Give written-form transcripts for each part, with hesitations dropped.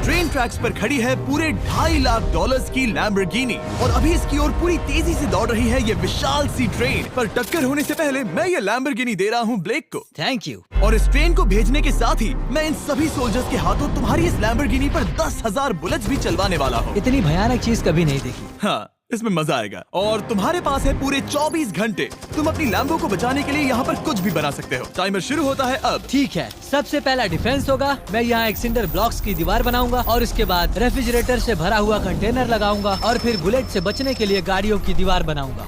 Train tracks पर खड़ी है पूरे $2.5 लाख की लैम्बोर्गिनी और अभी इसकी ओर पूरी तेजी से दौड़ रही है ये विशाल सी ट्रेन। पर टक्कर होने से पहले मैं ये लैम्बोर्गिनी दे रहा हूँ ब्लेक को। Thank you. और इस ट्रेन को भेजने के साथ ही मैं इन सभी सोल्जर्स के हाथों तुम्हारी इस लैम्बोर्गिनी पर 10,000 बुलेट्स भी चलवाने वाला हूँ। इतनी भयानक चीज कभी नहीं देखी। हाँ, इसमें मजा आएगा। और तुम्हारे पास है पूरे 24 घंटे। तुम अपनी लैम्बो को बचाने के लिए यहाँ पर कुछ भी बना सकते हो। टाइमर शुरू होता है अब। ठीक है, सबसे पहला डिफेंस होगा। मैं यहाँ एक सिंडर ब्लॉक्स की दीवार बनाऊंगा और इसके बाद रेफ्रिजरेटर से भरा हुआ कंटेनर लगाऊंगा और फिर बुलेट से बचने के लिए गाड़ियों की दीवार बनाऊंगा।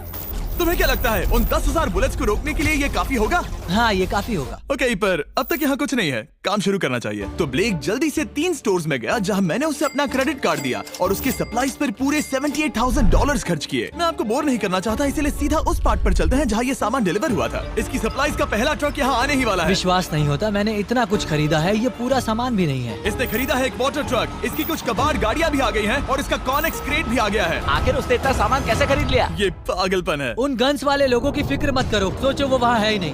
तुम्हें क्या लगता है उन 10,000 बुलेट्स को रोकने के लिए ये काफी होगा? हाँ, ये काफी होगा। ओके, पर अब तक यहाँ कुछ नहीं है, काम शुरू करना चाहिए। तो ब्लेक जल्दी से 3 स्टोर्स में गया जहाँ मैंने उसे अपना क्रेडिट कार्ड दिया और उसके सप्लाईज पर पूरे $78,000 खर्च किए। मैं आपको बोर नहीं करना चाहता, इसलिए सीधा उस पार्ट पर चलते हैं जहाँ ये सामान डिलीवर हुआ था। इसकी सप्लाईज का पहला ट्रक यहाँ आने ही वाला है। विश्वास नहीं होता, मैंने इतना कुछ खरीदा है, ये पूरा सामान भी नहीं है। इसने खरीदा है एक वाटर ट्रक, इसकी कुछ कबाड़ गाड़ियाँ भी आ गई हैं और इसका कॉनेक्स क्रेट भी आ गया है। आखिर उसने इतना सामान कैसे खरीद लिया? ये पागलपन है। उन गन्स वाले लोगों की फिक्र मत करो, सोचो वो वहाँ है ही नहीं।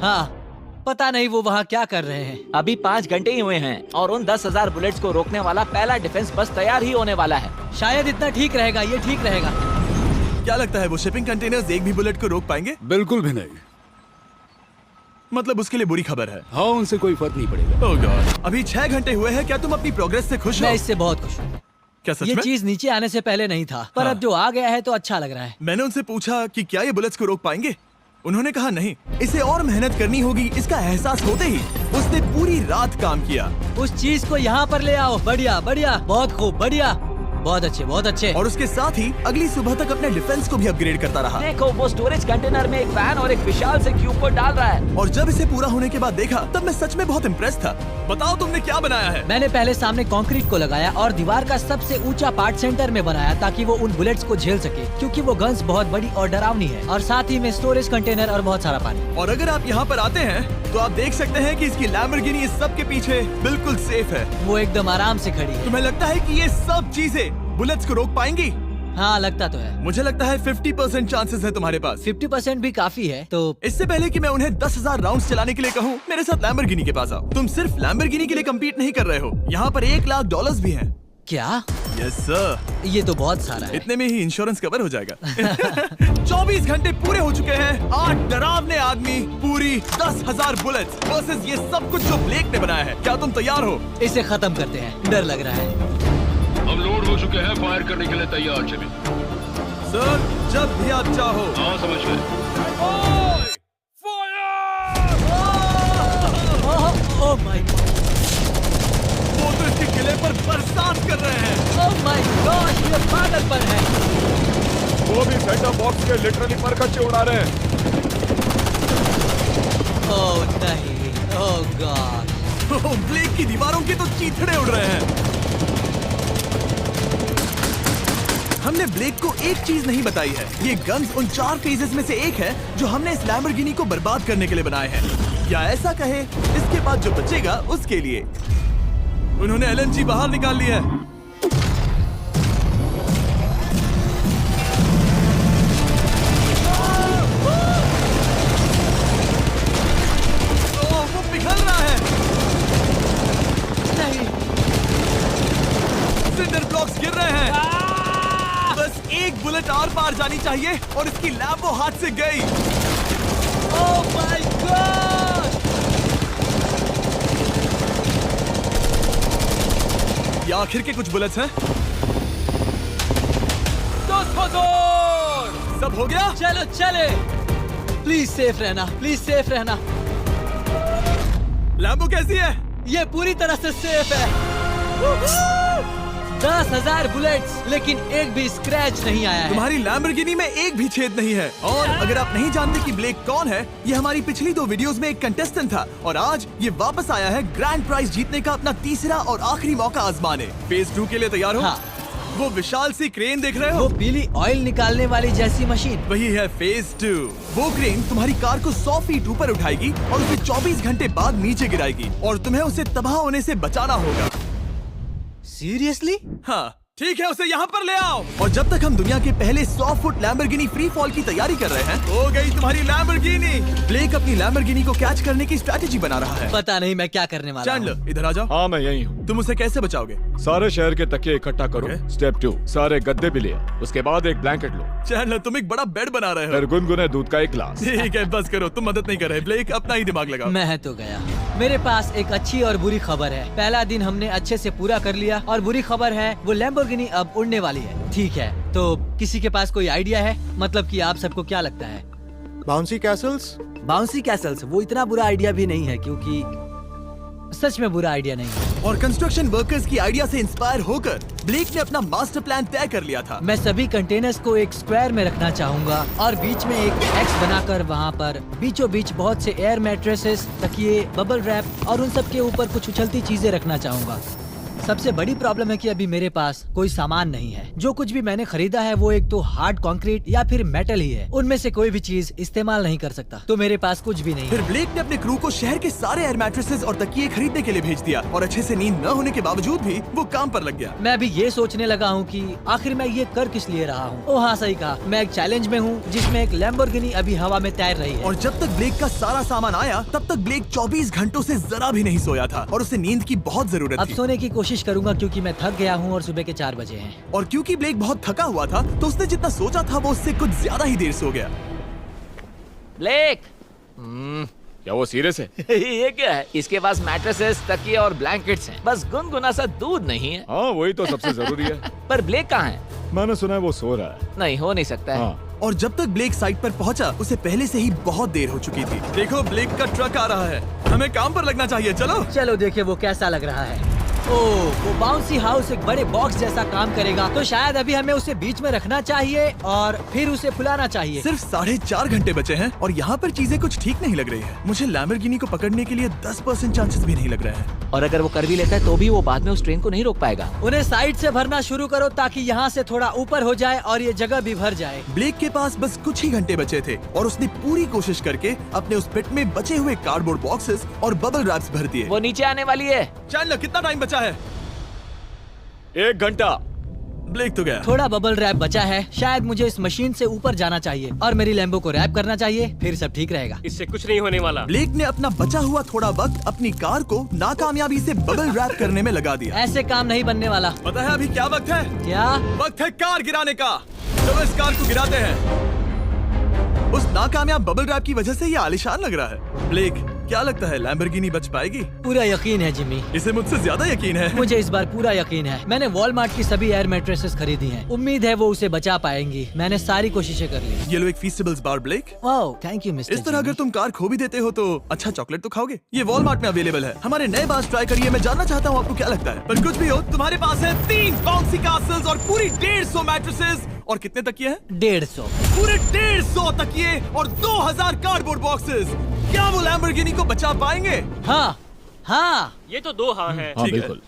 हाँ, पता नहीं वो वहाँ क्या कर रहे हैं। अभी 5 घंटे ही हुए हैं और उन 10,000 बुलेट्स को रोकने वाला पहला डिफेंस बस तैयार ही होने वाला है। शायद इतना ठीक रहेगा, ये ठीक रहेगा। क्या लगता है वो शिपिंग कंटेनर्स एक भी बुलेट को रोक पाएंगे? बिल्कुल भी नहीं। मतलब उसके लिए बुरी खबर है। हाँ, उनसे कोई फर्क नहीं पड़ेगा। ओह गॉड, अभी 6 घंटे हुए हैं। क्या तुम अपनी प्रोग्रेस से खुश हो? मैं इससे बहुत खुश हूँ। क्या सच ये में? चीज नीचे आने से पहले नहीं था, पर हाँ। अब जो आ गया है तो अच्छा लग रहा है। मैंने उनसे पूछा कि क्या ये बुलेट्स को रोक पाएंगे। उन्होंने कहा नहीं, इसे और मेहनत करनी होगी। इसका एहसास होते ही उसने पूरी रात काम किया। उस चीज को यहाँ पर ले आओ। बढ़िया बढ़िया, बहुत खूब, बढ़िया, बहुत अच्छे, बहुत अच्छे। और उसके साथ ही अगली सुबह तक अपने डिफेंस को भी अपग्रेड करता रहा। देखो, वो स्टोरेज कंटेनर में एक फैन और एक विशाल से क्यूब को डाल रहा है। और जब इसे पूरा होने के बाद देखा तब मैं सच में बहुत इम्प्रेस था। बताओ तुमने क्या बनाया है? मैंने पहले सामने कंक्रीट को लगाया और दीवार का सबसे ऊंचा पार्ट सेंटर में बनाया ताकि वो उन बुलेट्स को झेल सके, क्योंकि वो गन्स बहुत बड़ी और डरावनी है। और साथ ही में स्टोरेज कंटेनर और बहुत सारा पानी। और अगर आप यहाँ पर आते हैं तो आप देख सकते हैं कि इसकी लैम्बोर्गिनी इस सब के पीछे बिल्कुल सेफ है। वो एकदम आराम से खड़ी है। तुम्हें लगता है कि ये सब चीजें बुलेट्स को रोक पाएंगी? हाँ, लगता तो है। मुझे लगता है 50% चांसेस है तुम्हारे पास। 50% भी काफी है। तो इससे पहले कि मैं उन्हें 10,000 राउंड्स चलाने के लिए कहूँ, मेरे साथ लैम्बोर्गिनी के पास आओ। तुम सिर्फ लैम्बोर्गिनी के लिए कम्पीट नहीं कर रहे हो, यहाँ पर $1 लाख भी हैं। क्या? Yes sir. ये तो बहुत सारा है। इतने में ही इंश्योरेंस कवर हो जाएगा। 24 घंटे पूरे हो चुके हैं। 8 डरावने आदमी, पूरी 10,000 बुलेट्स वर्सेस ये सब कुछ जो ब्लेक ने बनाया है। क्या तुम तैयार हो? इसे खत्म करते हैं, डर लग रहा है। हम लोड हो चुके हैं, फायर करने के लिए तैयार। चलिए सर, जब भी आप चाहो। हाँ, समझ गए। ओह माय गॉड, वो तो इसके किले पर बरसात कर रहे हैं। ओह माय गॉड, ये पागलपन है। वो भी सेटअप बॉक्स के लिटरली पर कच्चे उड़ा रहे हैं। ओह नहीं, ओह गॉड। ब्लेक की दीवारों के तो चीथड़े उड़ रहे हैं। हमने ब्लेक को एक चीज नहीं बताई है, ये गन्स उन 4 फेजेस में से एक है जो हमने इस लैम्बोर्गिनी को बर्बाद करने के लिए बनाए हैं। या ऐसा कहे, इसके बाद जो बचेगा उसके लिए। उन्होंने LNG बाहर निकाल लिया है। वो पिघल रहा है। नहीं, सिंडर ब्लॉक्स गिर रहे हैं। बस एक बुलेट और पार जानी चाहिए और इसकी लैम्बो हाथ से गई। Oh my God. ये आखिर के कुछ बुलेट्स हैं। सब हो गया? चलो चले। प्लीज सेफ रहना, प्लीज सेफ रहना। लैम्बो कैसी है? ये पूरी तरह से सेफ है। 10,000 बुलेट्स, लेकिन एक भी स्क्रैच नहीं आया है। तुम्हारी लैम्बोर्गिनी में एक भी छेद नहीं है। और अगर आप नहीं जानते कि ब्लेक कौन है, ये हमारी पिछली 2 वीडियोस में एक कंटेस्टेंट था और आज ये वापस आया है ग्रैंड प्राइज जीतने का अपना तीसरा और आखिरी मौका आजमाने। फेज 2 के लिए तैयार हो? हाँ। वो विशाल सी क्रेन देख रहे हो? वो पीली ऑयल निकालने वाली जैसी मशीन। वही है फेज 2। वो क्रेन तुम्हारी कार को 100 फीट ऊपर उठाएगी और उसे 24 घंटे बाद नीचे गिराएगी और तुम्हें उसे तबाह होने से बचाना होगा। सीरियसली? हाँ, ठीक है, उसे यहाँ पर ले आओ। और जब तक हम दुनिया के पहले 100 फुट लैम्बोर्गिनी फ्री फॉल की तैयारी कर रहे हैं, हो गई तुम्हारी लैम्बोर्गिनी। ब्लेक अपनी लैम्बोर्गिनी को कैच करने की स्ट्रैटेजी बना रहा है। पता नहीं मैं क्या करने वाला हूँ। चैंडलर, इधर आ जाओ। हाँ, मैं यही हूँ। तुम उसे कैसे बचाओगे? सारे शहर के तकिए इकट्ठा करो। Okay. स्टेप 2, सारे गद्दे भी ले आओ। उसके बाद एक ब्लैंकेट लो। चैंडलर, तुम एक बड़ा बेड बना रहे हो। फिर गुनगुने दूध का एक गिलास। ठीक है, बस करो, तुम मदद नहीं कर रहे। ब्लेक, अपना ही दिमाग लगाओ। मैं तो गया। मेरे पास एक अच्छी और बुरी खबर है। पहला दिन हमने अच्छे से पूरा कर लिया और बुरी खबर है वो लैम्बोर्गिनी अब उड़ने वाली है। ठीक है, तो किसी के पास कोई आइडिया है? मतलब कि आप सबको क्या लगता है? Bouncy Castle's? बाउंसी कैसल्स वो इतना बुरा आइडिया भी नहीं है, क्योंकि सच में बुरा आइडिया नहीं है। और कंस्ट्रक्शन वर्कर्स की आइडिया से इंस्पायर होकर ब्लेक ने अपना मास्टर प्लान तय कर लिया था। मैं सभी कंटेनर्स को एक स्क्वायर में रखना चाहूंगा और बीच में एक एक्स बनाकर वहाँ पर बीचों बीच बहुत से एयर मैट्रेसेस, तकिए, बबल रैप और उन सब के ऊपर कुछ उछलती चीजें रखना चाहूंगा। सबसे बड़ी प्रॉब्लम है कि अभी मेरे पास कोई सामान नहीं है। जो कुछ भी मैंने खरीदा है वो एक तो हार्ड कंक्रीट या फिर मेटल ही है। उनमें से कोई भी चीज इस्तेमाल नहीं कर सकता, तो मेरे पास कुछ भी नहीं फिर है। ब्लेक ने अपने क्रू को शहर के सारे एयर मैट्रेसेस और तकिए खरीदने के लिए भेज दिया और अच्छे से नींद न होने के बावजूद भी वो काम पर लग गया। मैं अभी ये सोचने लगा हूँ कि आखिर मैं ये कर किस लिए रहा हूँ। ओह हाँ, सही कहा, मैं एक चैलेंज में हूँ जिसमें एक लैम्बोर्गिनी अभी हवा में तैर रही है। और जब तक ब्लेक का सारा सामान आया तब तक ब्लेक 24 घंटों से जरा भी नहीं सोया था और उसे नींद की बहुत जरूरत अब थी। सोने की कोशिश करूंगा क्योंकि मैं थक गया हूँ और सुबह के 4 बजे हैं। और क्योंकि ब्लेक बहुत थका हुआ था तो उसने जितना सोचा था वो उससे कुछ ज्यादा ही देर सो गया। ब्लेक क्या वो सीरियस है? ये क्या है? इसके पास मैट्रेसेस, तकिए और ब्लैंकेट्स हैं। बस गुनगुना सा दूध नहीं है। हाँ, वही तो सबसे जरूरी है। पर ब्लेक कहाँ है? मैंने सुना है वो सो रहा है। नहीं, हो नहीं सकता है। हाँ। और जब तक ब्लेक साइट पर पहुंचा उसे पहले से ही बहुत देर हो चुकी थी। देखो, ब्लेक का ट्रक आ रहा है, हमें काम पर लगना चाहिए। चलो चलो देखे वो कैसा लग रहा है। ओह, वो बाउंसी हाउस एक बड़े बॉक्स जैसा काम करेगा, तो शायद अभी हमें उसे बीच में रखना चाहिए और फिर उसे फुलाना चाहिए। सिर्फ 4.5 घंटे बचे हैं और यहाँ पर चीजें कुछ ठीक नहीं लग रही है। मुझे लैम्बोर्गिनी को पकड़ने के लिए 10% चांसेस भी नहीं लग रहे हैं। और अगर वो कर भी लेता है तो भी वो बाद में उस ट्रेन को नहीं रोक पाएगा। उन्हें साइड से भरना शुरू करो ताकि यहाँ से थोड़ा ऊपर हो जाए और ये जगह भी भर जाए। ब्लेक के पास बस कुछ ही घंटे बचे थे और उसने पूरी कोशिश करके अपने उस पिट में बचे हुए कार्डबोर्ड बॉक्सेस और बबल रैप्स भर दिए। वो नीचे आने वाली है। चैंडलर, कितना टाइम बचा है? 1 घंटा। ब्लेक तो गया। थोड़ा बबल रैप बचा है। शायद मुझे इस मशीन से ऊपर जाना चाहिए और मेरी लैम्बो को रैप करना चाहिए, फिर सब ठीक रहेगा। इससे कुछ नहीं होने वाला। ब्लेक ने अपना बचा हुआ थोड़ा वक्त अपनी कार को नाकामयाबी से बबल रैप करने में लगा दिया। ऐसे काम नहीं बनने वाला। पता है अभी क्या वक्त है? क्या? वक्त है कार गिराने का। चलो इस कार को गिराते हैं। उस नाकामयाब बबल रैप की वजह से ये आलीशान लग रहा है। ब्लेक, क्या लगता है लैम्बोर्गिनी बच पाएगी? पूरा यकीन है जिमी, इसे मुझसे ज्यादा यकीन है। मुझे इस बार पूरा यकीन है। मैंने वॉलमार्ट की सभी एयर मैट्रेसेस खरीदी हैं। उम्मीद है वो उसे बचा पाएंगी। मैंने सारी कोशिशें कर ली। ये लो एक फीस्टेबल्स बार ब्लेक। वाओ, थैंक यू मिस्टर इस तरह अगर तुम कार खो भी देते हो तो अच्छा चॉकलेट तो खाओगे। ये वॉलमार्ट में अवेलेबल है। हमारे नए बार्स ट्राई करिए। मैं जानना चाहता हूँ आपको क्या लगता है। पर कुछ भी हो, तुम्हारे पास है 3 बाउंसी कैसल्स और पूरी 150 मैट्रेसेस और कितने तकिए हैं? 150। पूरे 150 तकिए और 2000 कार्डबोर्ड बॉक्सेस। क्या वो लैम्बोर्गिनी को बचा पाएंगे? हाँ हाँ, ये तो 2 हाँ है। हाँ, ठीक है। बिल्कुल।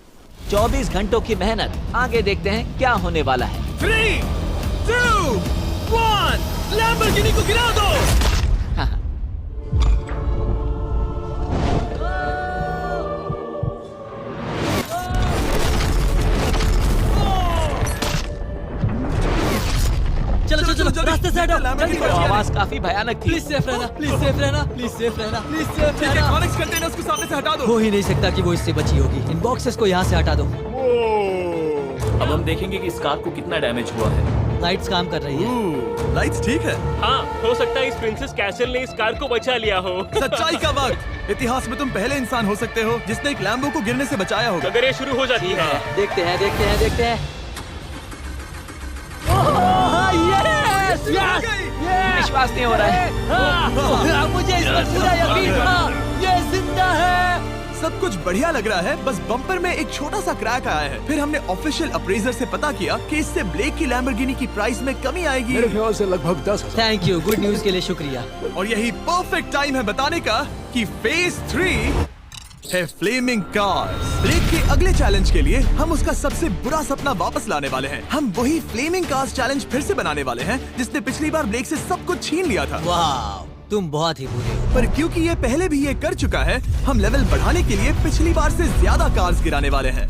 24 घंटों की मेहनत। आगे देखते हैं क्या होने वाला है। 3, 2, 1, लैम्बोर्गिनी को गिरा दो। चलो चलो चलो, रास्ते से हटो। जल्दी वो करो। आवाज काफी भयानक थी। प्लीज सेफ रहना, प्लीज सेफ रहना, प्लीज सेफ रहना, प्लीज सेफ ठीक है, रहना। कॉनिक्स कंटेनर्स को सामने से हटा दो। हो ही नहीं सकता कि वो इससे बची होगी। इन बॉक्सेस को यहाँ से हटा दो। अब हम देखेंगे कि इस कार को कितना डैमेज हुआ है। लाइट्स काम कर रही है। लाइट्स ठीक है। हाँ, हो सकता है इस प्रिंसेस कैसल ने इस कार को बचा लिया हो। सच्चाई का वक्त। इतिहास में तुम पहले इंसान हो सकते हो जिसने एक लैम्बो को गिरने से बचाया होगा। अगर ये शुरू हो जाती है। देखते हैं देखते हैं देखते हैं। ओह, यस, यस, यस। विश्वास नहीं हो रहा है। हाँ, मुझे इस पर पूरा यकीन था। ये जिंदा है। सब कुछ बढ़िया लग रहा है, बस बम्पर में एक छोटा सा क्रैक आया है। फिर हमने ऑफिशियल अप्रेजर से पता किया कि इससे ब्लेक की लैम्बोर्गिनी की प्राइस में कमी आएगी। मेरे ख्याल से लगभग 10,000। थैंक यू, गुड न्यूज के लिए शुक्रिया। और यही परफेक्ट टाइम है बताने का कि फेज 3 है फ्लेमिंग कार्स। ब्लेक के अगले चैलेंज के लिए हम उसका सबसे बुरा सपना वापस लाने वाले हैं। हम वही फ्लेमिंग कार्स चैलेंज फिर से बनाने वाले हैं जिसने पिछली बार ब्लेक से सब कुछ छीन लिया था। वाह, तुम बहुत ही बुरे हो। पर क्योंकि ये पहले भी ये कर चुका है, हम लेवल बढ़ाने के लिए पिछली बार से ज्यादा कार्स गिराने वाले हैं।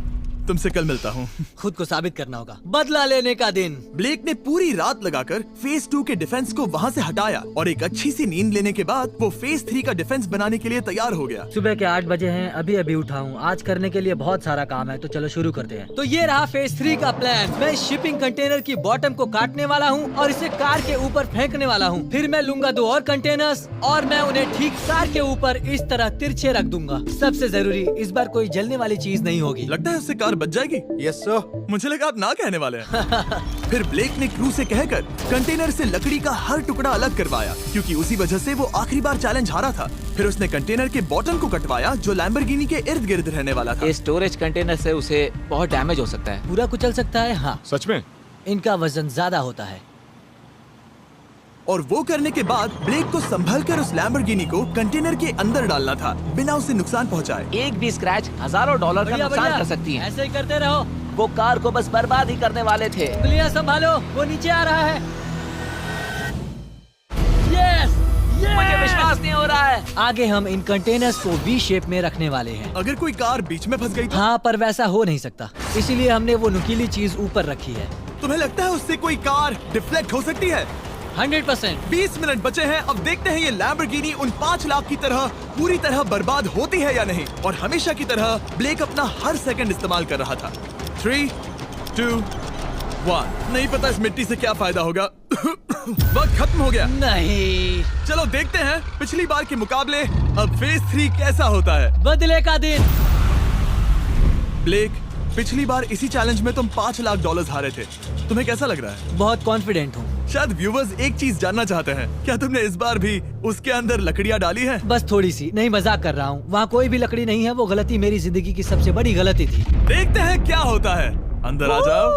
तुमसे कल मिलता हूँ। खुद को साबित करना होगा। बदला लेने का दिन। ब्लेक ने पूरी रात लगाकर फेज 2 के डिफेंस को वहाँ से हटाया और एक अच्छी सी नींद लेने के बाद वो फेज 3 का डिफेंस बनाने के लिए तैयार हो गया। सुबह के 8 बजे हैं, अभी अभी उठा हूँ। आज करने के लिए बहुत सारा काम है, तो चलो शुरू करते हैं। तो ये रहा फेज 3 का प्लान। मैं शिपिंग कंटेनर की बॉटम को काटने वाला हूँ और इसे कार के ऊपर फेंकने वाला हूँ। फिर मैं लूंगा 2 और कंटेनर्स और मैं उन्हें ठीक कार के ऊपर इस तरह तिरछे रख दूंगा। सबसे जरूरी, इस बार कोई जलने वाली चीज नहीं होगी। लगता है उससे कार बच जाएगी। Yes, sir. मुझे लगा आप ना कहने वाले हैं। फिर ब्लेक ने क्रू से कहकर कंटेनर से लकड़ी का हर टुकड़ा अलग करवाया, क्योंकि उसी वजह से वो आखिरी बार चैलेंज हारा था। फिर उसने कंटेनर के बॉटम को कटवाया जो लैम्बोर्गिनी के इर्द गिर्द रहने वाला था। ये स्टोरेज कंटेनर से उसे बहुत डैमेज हो सकता है। पूरा कुचल सकता है। हाँ, सच में? इनका वजन ज्यादा होता है। और वो करने के बाद ब्लेक को संभलकर उस लैम्बोर्गिनी को कंटेनर के अंदर डालना था बिना उसे नुकसान पहुंचाए। एक भी स्क्रैच हजारों डॉलर का बढ़िया, नुकसान बढ़िया। कर सकती है। ऐसे ही करते रहो। वो कार को बस बर्बाद ही करने वाले थे। उंगलियां संभालो, वो नीचे आ रहा है। यस, मुझे विश्वास नहीं हो रहा है। आगे हम इन कंटेनर्स को वी शेप में रखने वाले हैं। अगर कोई कार बीच में फंस गई तो हाँ, पर वैसा हो नहीं सकता, इसीलिए हमने वो नुकीली चीज ऊपर रखी है। तुम्हें लगता है उससे कोई कार डिफ्लेक्ट हो सकती है? 100%। 20 मिनट बचे हैं। अब देखते हैं ये लैम्बोर्गिनी उन 5 लाख की तरह पूरी तरह बर्बाद होती है या नहीं। और हमेशा की तरह ब्लेक अपना हर सेकंड इस्तेमाल कर रहा था। 3, 2, 1। नहीं पता इस मिट्टी से क्या फायदा होगा। वक्त खत्म हो गया। नहीं, चलो देखते हैं पिछली बार के मुकाबले अब फेज 3 कैसा होता है। बदले का दिन। ब्लेक, पिछली बार इसी चैलेंज में तुम $5 लाख हारे थे। तुम्हें कैसा लग रहा है? बहुत कॉन्फिडेंट हूँ। शायद व्यूवर्स एक चीज जानना चाहते हैं, क्या तुमने इस बार भी उसके अंदर लकड़ियाँ डाली हैं? बस थोड़ी सी, नहीं मजाक कर रहा हूँ। वहाँ कोई भी लकड़ी नहीं है। वो गलती मेरी जिंदगी की सबसे बड़ी गलती थी। देखते हैं क्या होता है। अंदर आ जाओ।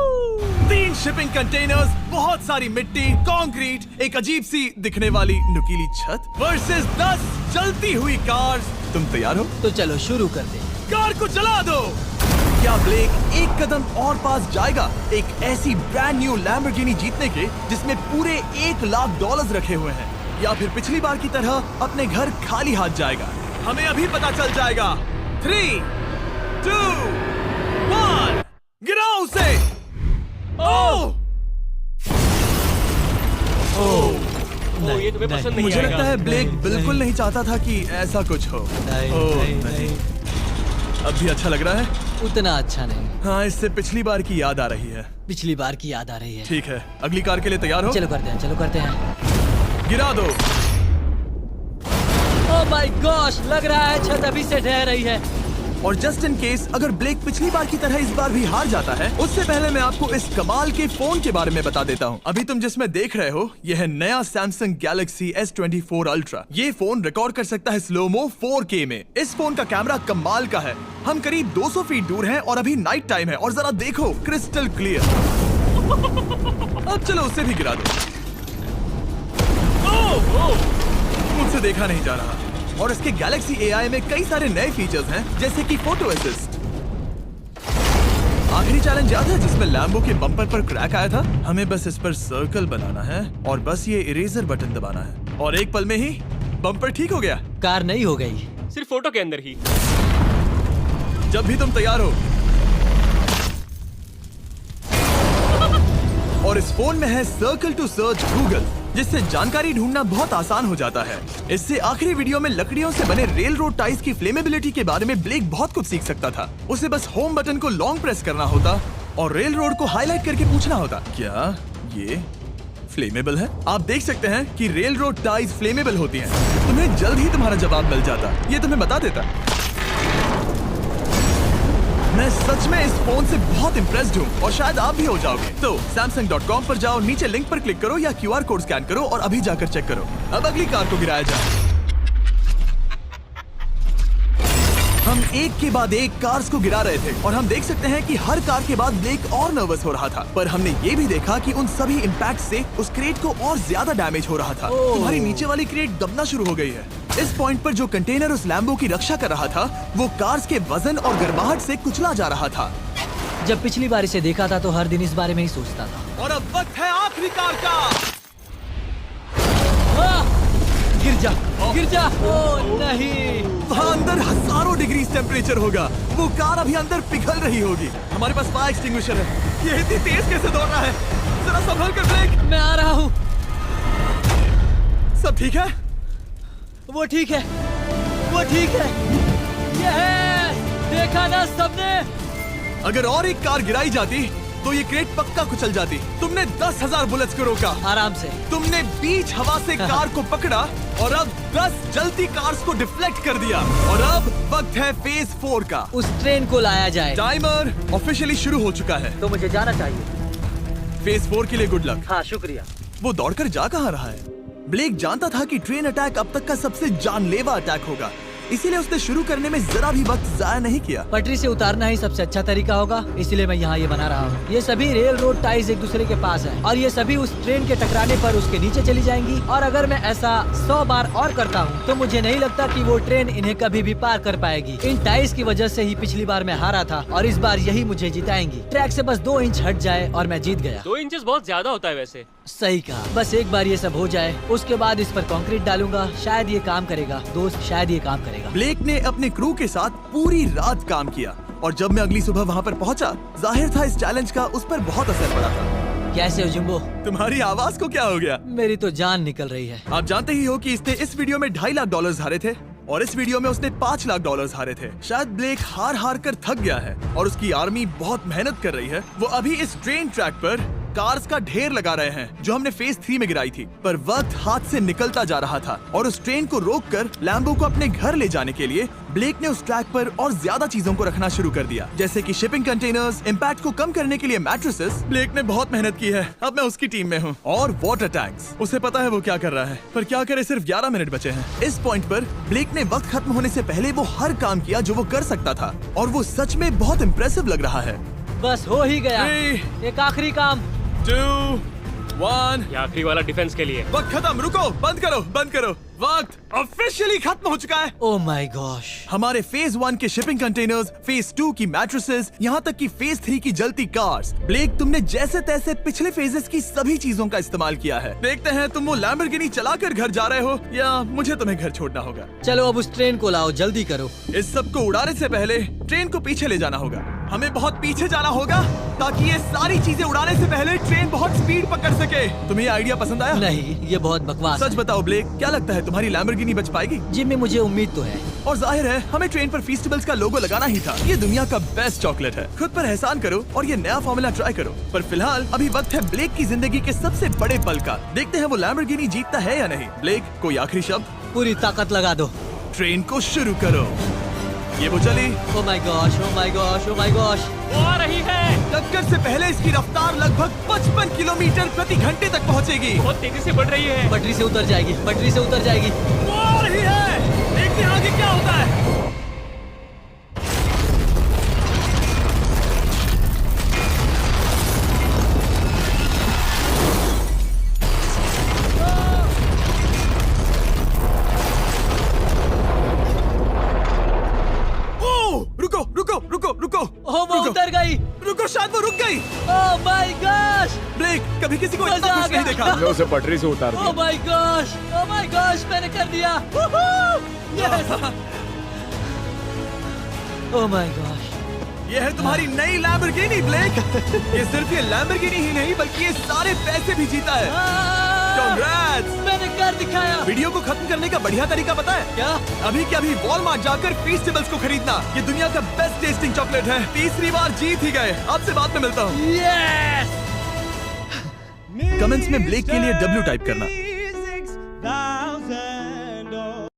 3 शिपिंग कंटेनर्स, बहुत सारी मिट्टी, कंक्रीट, एक अजीब सी दिखने वाली नुकीली छत वर्सेस 10 जलती हुई कार्स। तुम तैयार हो? तो चलो शुरू कर दे। कार को चला दो। क्या ब्लेक एक कदम और पास जाएगा एक ऐसी ब्रांड न्यू लैम्बोर्गिनी जीतने के जिसमें पूरे $1 लाख रखे हुए हैं, या फिर पिछली बार की तरह अपने घर खाली हाथ जाएगा? हमें अभी पता चल जाएगा। 3, 2, 1, गिराओ उसे। ओह! ओ, ये तुम्हें पसंद नहीं मुझे आएगा। लगता है ब्लेक नहीं, बिल्कुल नहीं। नहीं चाहता था कि ऐसा कुछ हो। नहीं, ओह, नहीं, नहीं। नहीं, अब भी अच्छा लग रहा है? उतना अच्छा नहीं। हाँ, इससे पिछली बार की याद आ रही है। पिछली बार की याद आ रही है। ठीक है, अगली कार के लिए तैयार हो? चलो करते हैं, चलो करते हैं। गिरा दो। ओह माय गॉश, लग रहा है छत अभी से ढह रही है। और जस्ट इन केस अगर ब्लेक पिछली बार की तरह इस बार भी हार जाता है, उससे पहले मैं आपको इस कमाल के फोन के बारे में बता देता हूँ। अभी तुम जिसमें देख रहे हो, यह है नया सैमसंग गैलेक्सी S24 अल्ट्रा। ये फोन रिकॉर्ड कर सकता है स्लोमो 4K में। इस फोन का कैमरा कमाल का है। हम करीब 200 फीट दूर हैं और अभी नाइट टाइम है और जरा देखो, क्रिस्टल क्लियर। अब चलो उसे भी गिरा दो। मुझसे देखा नहीं जा रहा। और इसके गैलेक्सी AI में कई सारे नए फीचर्स हैं, जैसे कि फोटो असिस्ट। आखिरी चैलेंज याद है जिसमें लैम्बो के बम्पर पर क्रैक आया था? हमें बस इस पर सर्कल बनाना है और बस ये इरेजर बटन दबाना है और एक पल में ही बम्पर ठीक हो गया। कार नई हो गई। सिर्फ फोटो के अंदर ही। जब भी तुम तैयार हो। और इस फोन में है सर्कल टू सर्च गूगल, जिससे जानकारी ढूंढना बहुत आसान हो जाता है। इससे आखिरी वीडियो में लकड़ियों से बने रेल रोड टाइज की फ्लेमेबिलिटी के बारे में ब्लेक बहुत कुछ सीख सकता था। उसे बस होम बटन को लॉन्ग प्रेस करना होता और रेल रोड को हाईलाइट करके पूछना होता, क्या ये फ्लेमेबल है? आप देख सकते हैं कि रेल रोड टाइज फ्लेमेबल होती हैं। तुम्हें जल्द ही तुम्हारा जवाब मिल जाता। ये तुम्हें बता देता। मैं सच में इस फोन से बहुत इम्प्रेस्ड हूँ और शायद आप भी हो जाओगे। तो Samsung.com पर जाओ, नीचे लिंक पर क्लिक करो या QR कोड स्कैन करो और अभी जाकर चेक करो। अब अगली कार को गिराया जाए। हम एक के बाद एक कार्स को गिरा रहे थे और हम देख सकते हैं कि हर कार के बाद ब्लेक और नर्वस हो रहा था। पर हमने ये भी देखा कि उन सभी इम्पैक्ट से उस क्रेट को और ज्यादा डैमेज हो रहा था। तुम्हारी नीचे वाली क्रेट दबना शुरू हो गई है। इस पॉइंट पर जो कंटेनर उस लैम्बो की रक्षा कर रहा था, वो कार्स के वजन और गर्माहट से कुचला जा रहा था। जब पिछली बार इसे देखा था तो हर दिन इस बारे में ही सोचता था। और अब वक्त है आखिरी कार का। गिर जा, गिर जा। ओ नहीं। वहाँ अंदर हजारों डिग्री टेम्परेचर होगा। वो कार अभी अंदर पिघल रही होगी। हमारे पास फायर एक्सटिंग्विशर है। ये इतनी तेज कैसे दौड़ रहा है? जरा संभल कर ब्लेक। मैं आ रहा हूँ। सब ठीक है? वो ठीक है, वो ठीक है। ये है, देखा ना सबने। अगर और एक कार गिराई जाती तो ये क्रेट पक्का कुचल जाती। तुमने 10,000 बुलेट्स को रोका। आराम से। तुमने बीच हवा से कार को पकड़ा और अब 10 जलती कार्स को डिफ्लेक्ट कर दिया। और अब वक्त है फेज 4 का। उस ट्रेन को लाया जाए। टाइमर ऑफिशियली शुरू हो चुका है। तो मुझे जाना चाहिए। फेज 4 के लिए गुड लक। हाँ, शुक्रिया। वो दौड़कर जा कहाँ रहा है? ब्लेक जानता था कि ट्रेन अटैक अब तक का सबसे जानलेवा अटैक होगा, इसीलिए उसने शुरू करने में जरा भी वक्त जाया नहीं किया। पटरी से उतारना ही सबसे अच्छा तरीका होगा, इसलिए मैं यहाँ ये बना रहा हूँ। ये सभी रेल रोड टाइज एक दूसरे के पास है और ये सभी उस ट्रेन के टकराने पर उसके नीचे चली जाएंगी। और अगर मैं ऐसा 100 बार और करता हूँ तो मुझे नहीं लगता कि वो ट्रेन इन्हें कभी भी पार कर पाएगी। इन टाइज की वजह से ही पिछली बार मैं हारा था और इस बार यही मुझे जिताएंगी। ट्रैक से बस 2 इंच हट जाए और मैं जीत गया। 2 इंचेस बहुत ज्यादा होता है वैसे। सही कहा। बस एक बार ये सब हो जाए, उसके बाद इस पर कंक्रीट डालूंगा। शायद ये काम करेगा दोस्त, शायद ये काम करेगा। ब्लेक ने अपने क्रू के साथ पूरी रात काम किया और जब मैं अगली सुबह वहाँ पर पहुँचा, जाहिर था इस चैलेंज का उस पर बहुत असर पड़ा था। कैसे हो जिम्बो? तुम्हारी आवाज को क्या हो गया? मेरी तो जान निकल रही है। आप जानते ही हो कि इसने इस वीडियो में $2.5 लाख हारे थे और इस वीडियो में उसने $5 लाख हारे थे। शायद ब्लेक हार कर थक गया है और उसकी आर्मी बहुत मेहनत कर रही है। वो अभी इस ट्रेन ट्रैक पर कार्स का ढेर लगा रहे हैं जो हमने फेज 3 में गिराई थी, पर वक्त हाथ से निकलता जा रहा था और उस ट्रेन को रोककर लैम्बो को अपने घर ले जाने के लिए ब्लेक ने उस ट्रैक पर और ज्यादा चीजों को रखना शुरू कर दिया, जैसे कि शिपिंग कंटेनर्स, इम्पैक्ट को कम करने के लिए मैट्रेसेस। ब्लेक ने बहुत मेहनत की है, अब मैं उसकी टीम में हूँ। और वाटर टैंक्स, उसे पता है वो क्या कर रहा है, पर क्या करे, सिर्फ 11 मिनट बचे हैं। इस पॉइंट पर ब्लेक ने वक्त खत्म होने से पहले वो हर काम किया जो वो कर सकता था और वो सच में बहुत इम्प्रेसिव लग रहा है। बस हो ही गया। 3, एक आखिरी काम। 2, 1। ये आखिरी वाला डिफेंस के लिए। वक्त खत्म, रुको, बंद करो, बंद करो। वक्त ऑफिशियली खत्म हो चुका है। Oh my gosh. हमारे फेज 1 के शिपिंग कंटेनर्स, फेज 2 की मैट्रेसेस, यहाँ तक कि फेज 3 की जलती कार्स। ब्लेक, तुमने जैसे तैसे पिछले फेजेस की सभी चीजों का इस्तेमाल किया है। देखते हैं तुम वो लैम्बोर्गिनी चलाकर घर जा रहे हो या मुझे तुम्हें घर छोड़ना होगा। चलो अब उस ट्रेन को लाओ, जल्दी करो। इस सब को उड़ाने से पहले ट्रेन को पीछे ले जाना होगा। हमें बहुत पीछे जाना होगा ताकि ये सारी चीजें उड़ाने से पहले ट्रेन बहुत स्पीड पकड़ सके। तुम्हें ये आइडिया पसंद आया? नहीं, ये बहुत बकवास सच बताओ ब्लेक, क्या लगता है तुम्हारी लैम्बोर्गिनी बच पाएगी? जिम्मी, मुझे उम्मीद तो है। और जाहिर है हमें ट्रेन पर फेस्टिवल्स का लोगो लगाना ही था। ये दुनिया का बेस्ट चॉकलेट है। खुद पर एहसान करो और ये नया फॉर्मूला ट्राई करो। पर फिलहाल अभी वक्त है ब्लेक की जिंदगी के सबसे बड़े पल का। देखते हैं वो लैम्बोर्गिनी जीतता है या नहीं। ब्लेक, कोई आखिरी शब्द? पूरी ताकत लगा दो। ट्रेन को शुरू करो। ये वो चली। Oh my gosh, oh my gosh, oh my gosh. वो आ रही है। टक्कर से पहले इसकी रफ्तार लगभग 55 किलोमीटर प्रति घंटे तक पहुंचेगी। बहुत तेजी से बढ़ रही है। पटरी से उतर जाएगी, पटरी से उतर जाएगी। वो आ रही है। देखते हैं आगे क्या होता है। रुको। ओह, वो उतर गई। रुको, शायद वो रुक गई। Oh my gosh. ब्लेक, कभी किसी को इतना मजा आ खुश नहीं गया। देखा। हमने उसे पटरी से उतार ओह दिया। My gosh, oh my gosh, मैंने कर दिया। यस। Oh my gosh. ये है तुम्हारी नई लैम्बोर्गिनी ब्लेक। ये सिर्फ ये लैम्बोर्गिनी ही नहीं बल्कि ये सारे पैसे भी जीता है। Congrats! मैंने कर दिखाया। वीडियो को खत्म करने का बढ़िया तरीका पता है क्या? अभी के अभी वॉलमार्ट जाकर फेस्टिवल्स को खरीदना। ये दुनिया का बेस्ट टेस्टिंग चॉकलेट है। तीसरी बार जीत ही गए। आपसे बाद में मिलता हूँ। यस। कमेंट्स में ब्लेक के लिए W टाइप करना।